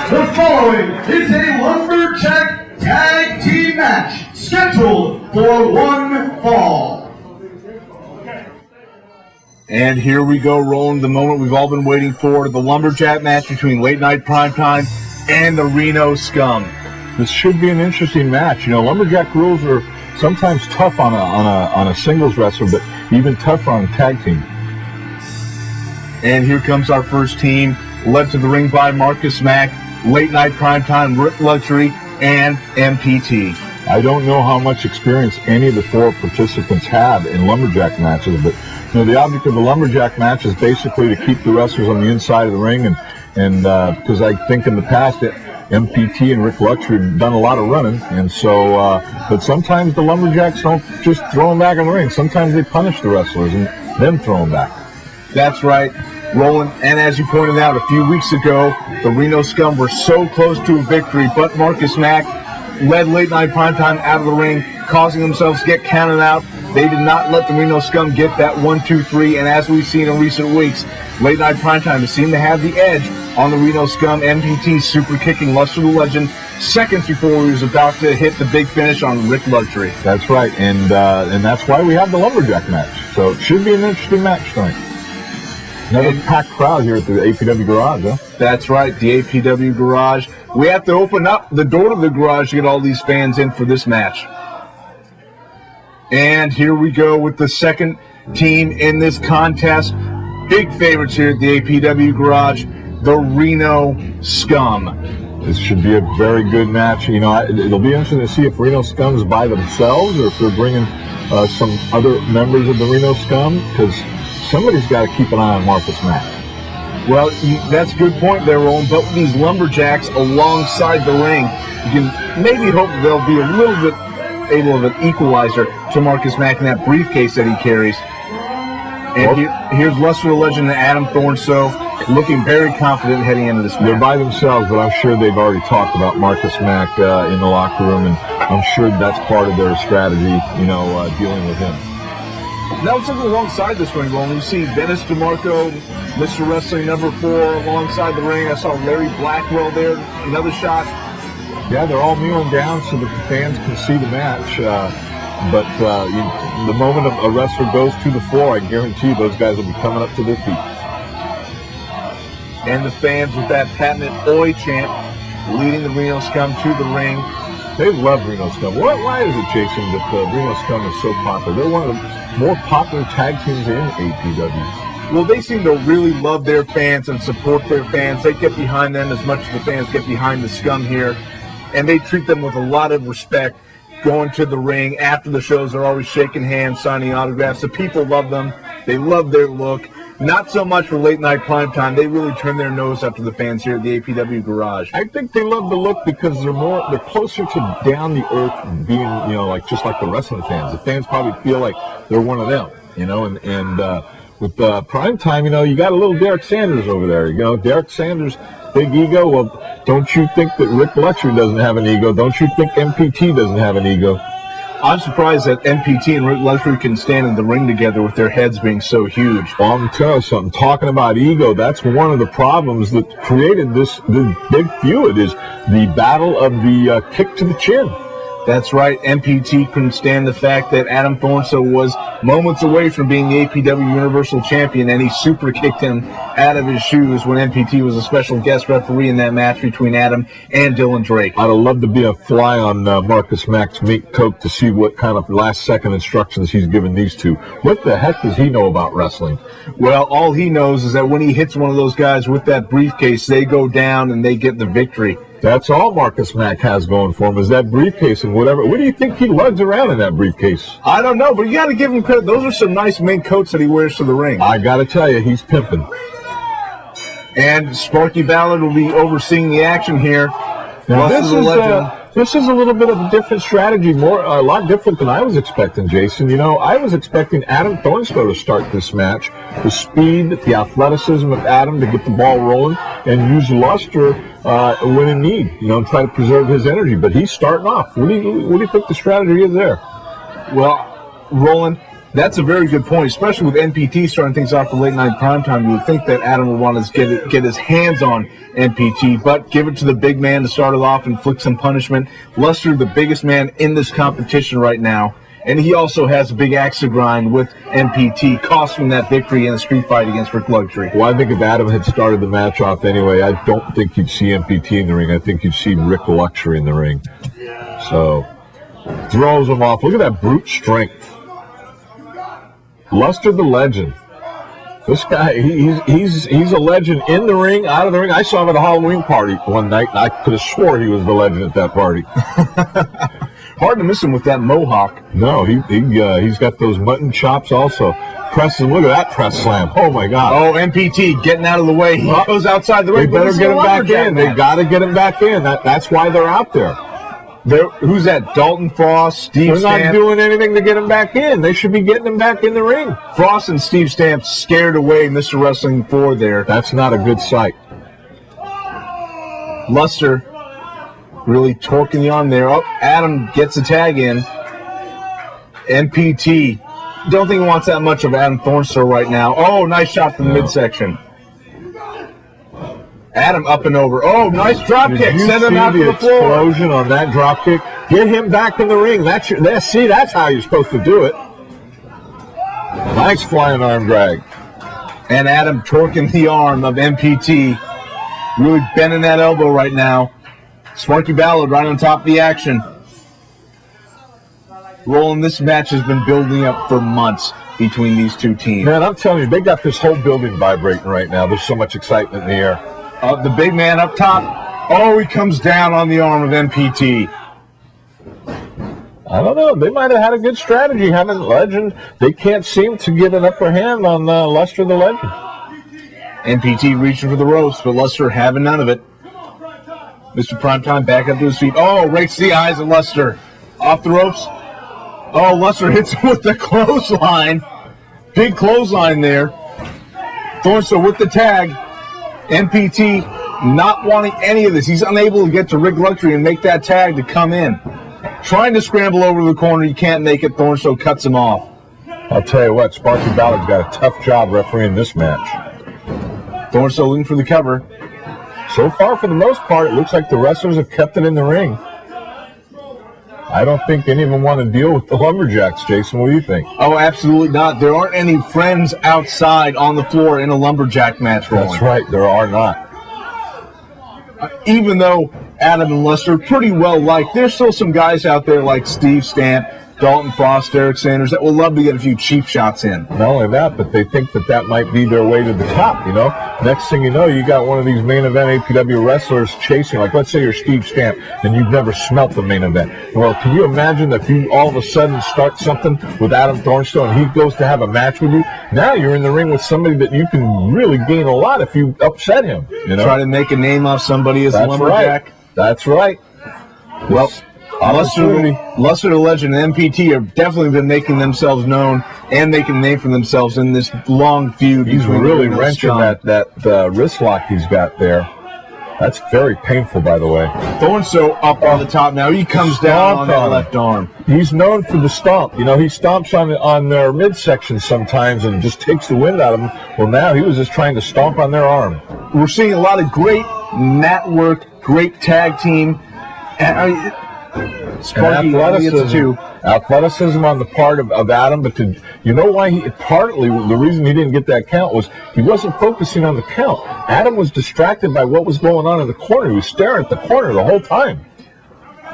The following is a Lumberjack Tag Team match scheduled for one fall. And here we go, rolling the moment we've all been waiting for, the Lumberjack match between Late Night Primetime and the Reno SCUM. This should be an interesting match. You know, Lumberjack rules are sometimes tough on a singles wrestler, but even tougher on a tag team. And here comes our first team, led to the ring by Marcus Mack, Late Night Primetime, Rick Luxury, and MPT. I don't know how much experience any of the four participants have in Lumberjack matches, but you know, the object of a Lumberjack match is basically to keep the wrestlers on the inside of the ring, and because I think in the past MPT and Rick Luxury have done a lot of running, and so but sometimes the Lumberjacks don't just throw them back in the ring. Sometimes they punish the wrestlers and then throw them back. That's right, Roland. And as you pointed out a few weeks ago, the Reno SCUM were so close to a victory, but Marcus Mack led Late Night Primetime out of the ring, causing themselves to get counted out. They did not let the Reno SCUM get that 1-2-3, and as we've seen in recent weeks, Late Night Primetime has seemed to have the edge on the Reno SCUM. MPT super kicking Luster the Legend seconds before he was about to hit the big finish on Rick Luxury. That's right, and that's why we have the Lumberjack match. So it should be an interesting match tonight. Another packed crowd here at the APW Garage, huh? That's right, the APW Garage. We have to open up the door to the garage to get all these fans in for this match. And here we go with the second team in this contest. Big favorites here at the APW Garage, the Reno SCUM. This should be a very good match. You know, it'll be interesting to see if Reno SCUM's by themselves or if they're bringing some other members of the Reno SCUM, because somebody's got to keep an eye on Marcus Mack. Well, that's a good point there, Roland. But with these Lumberjacks alongside the ring, you can maybe hope that they'll be a little bit able of an equalizer to Marcus Mack in that briefcase that he carries. And here's Luster the Legend and Adam Thornstowe looking very confident heading into this match. They're by themselves, but I'm sure they've already talked about Marcus Mack in the locker room, and I'm sure that's part of their strategy, you know, dealing with him. Now let's look alongside this ring, Roland. You see Dennis DeMarco, Mr. Wrestling number 4, alongside the ring. I saw Larry Blackwell there, another shot. Yeah, they're all kneeling down so that the fans can see the match. But the moment a wrestler goes to the floor, I guarantee those guys will be coming up to their feet. And the fans with that patented Oi chant leading the Reno SCUM to the ring. They love Reno SCUM. Why is it, Jason, that Reno SCUM is so popular? They're one of the more popular tag teams in APW. Well, they seem to really love their fans and support their fans. They get behind them as much as the fans get behind the SCUM here. And they treat them with a lot of respect. Going to the ring after the shows, they're always shaking hands, signing autographs. The people love them. They love their look. Not so much for Late Night Primetime. They really turn their nose up to the fans here at the APW Garage. I think they love the look because they're closer to down the earth, being, you know, like just like the wrestling fans. The fans probably feel like they're one of them, you know. And with Primetime, you know, you got a little Derek Sanders over there. You know, Derek Sanders, big ego. Well, don't you think that Rick Luxury doesn't have an ego? Don't you think MPT doesn't have an ego? I'm surprised that MPT and Rick Luxury can stand in the ring together with their heads being so huge. Well, I'm telling you something. Talking about ego, that's one of the problems that created this big feud, is the battle of the kick to the chin. That's right. MPT couldn't stand the fact that Adam Thornstowe was moments away from being the APW Universal Champion, and he super kicked him out of his shoes when MPT was a special guest referee in that match between Adam and Dylan Drake. I'd have loved to be a fly on Marcus Mack's meat coat to see what kind of last-second instructions he's given these two. What the heck does he know about wrestling? Well, all he knows is that when he hits one of those guys with that briefcase, they go down and they get the victory. That's all Marcus Mack has going for him, is that briefcase and whatever. What do you think he lugs around in that briefcase? I don't know, but you got to give him credit. Those are some nice mink coats that he wears to the ring. I got to tell you, he's pimping. And Sparky Ballard will be overseeing the action here. Now, this is a little bit of a different strategy, a lot different than I was expecting, Jason. You know, I was expecting Adam Thornstowe to start this match. The speed, the athleticism of Adam to get the ball rolling and use Luster when in need, you know, and try to preserve his energy. But he's starting off. What do you think the strategy is there? Well, Roland, That's a very good point, especially with NPT starting things off for late night primetime. You would think that Adam would want to get his hands on NPT, but give it to the big man to start it off and inflict some punishment. Luster, the biggest man in this competition right now, and he also has a big axe to grind with NPT, costing that victory in the street fight against Rick Luxury. Well, I think if Adam had started the match off anyway, I don't think you'd see NPT in the ring. I think you'd see Rick Luxury in the ring. So, throws him off. Look at that brute strength. Luster the legend. This guy, he's a legend in the ring, out of the ring. I saw him at a Halloween party one night, and I could have swore he was the legend at that party. Hard to miss him with that mohawk. No, he's got those mutton chops also. Presses, look at that press slam. Oh, my God. Oh, NPT getting out of the way. He goes outside the ring. They better get him back in. They got to get him back in. That's why they're out there. Who's that? Dalton Frost, Steve Stamp. They're not doing anything to get him back in. They should be getting him back in the ring. Frost and Steve Stamp scared away Mr. Wrestling 4 there. That's not a good sight. Luster really torquing the arm there. Oh, Adam gets a tag in. NPT. Don't think he wants that much of Adam Thornstowe right now. Oh, nice shot from the midsection. Adam up and over. Oh, nice drop kick. Send him out to the floor. Explosion on that drop kick. Get him back in the ring. That's how you're supposed to do it. Nice flying arm drag. And Adam torquing the arm of NPT. Really bending that elbow right now. Sparky Ballard right on top of the action. Roland, this match has been building up for months between these two teams. Man, I'm telling you, they got this whole building vibrating right now. There's so much excitement in the air. The big man up top. Oh, he comes down on the arm of NPT. I don't know. They might have had a good strategy having Legend. They can't seem to get an upper hand on Luster the Legend. NPT reaching for the ropes, but Luster having none of it. Mr. Primetime back up to his feet. Oh, rakes the eyes of Luster. Off the ropes. Oh, Luster hits him with the clothesline. Big clothesline there. Thornstowe with the tag. NPT not wanting any of this. He's unable to get to Rick Luxury and make that tag to come in. Trying to scramble over to the corner. You can't make it. Thornstowe cuts him off. I'll tell you what, Sparky Ballard's got a tough job refereeing this match. Thornstowe looking for the cover. So far, for the most part, it looks like the wrestlers have kept it in the ring. I don't think any of them want to deal with the Lumberjacks, Jason. What do you think? Oh, absolutely not. There aren't any friends outside on the floor in a Lumberjack match. That's right. There are not. Even though Adam and Luster are pretty well liked, there's still some guys out there like Steve Stamp, Dalton Frost, Derek Sanders that will love to get a few cheap shots in. Not only that, but they think that might be their way to the top, you know? Next thing you know, you got one of these main event APW wrestlers chasing, like let's say you're Steve Stamp and you've never smelt the main event. Well, can you imagine if you all of a sudden start something with Adam Thornstowe and he goes to have a match with you? Now you're in the ring with somebody that you can really gain a lot if you upset him, you know? Try to make a name off somebody as a Lumberjack. Right. That's right. Well, Luster the Legend and NPT have definitely been making themselves known and making a name for themselves in this long feud. He's really wrenching that wrist lock he's got there. That's very painful, by the way. Thornstowe up on the top now. He comes down on that left arm. He's known for the stomp. You know, he stomps on their midsection sometimes and just takes the wind out of them. Well, now he was just trying to stomp on their arm. We're seeing a lot of great mat work, great tag team. And, Sparky, athleticism on the part of Adam, but you know why partly the reason he didn't get that count was he wasn't focusing on the count. Adam was distracted by what was going on in the corner. He was staring at the corner the whole time.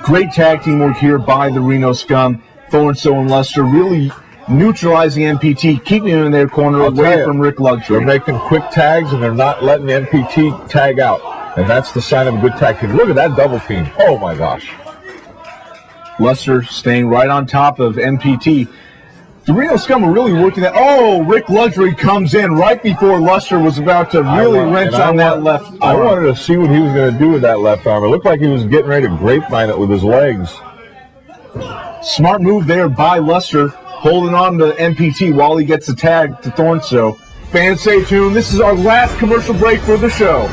Great tag team work here by the Reno Scum. Thornstowe and Luster really neutralizing NPT, keeping him in their corner away from Rick Luxury. They're making quick tags and they're not letting NPT tag out. And that's the sign of a good tag team. Look at that double team. Oh my gosh. Luster staying right on top of NPT. The Reno Scum are really working that. Oh, Rick Luxury comes in right before Luster was about to really wrench on that left arm. I wanted to see what he was going to do with that left arm. It looked like he was getting ready to grapevine it with his legs. Smart move there by Luster, holding on to NPT while he gets the tag to Thornstowe. Fans, stay tuned. This is our last commercial break for the show.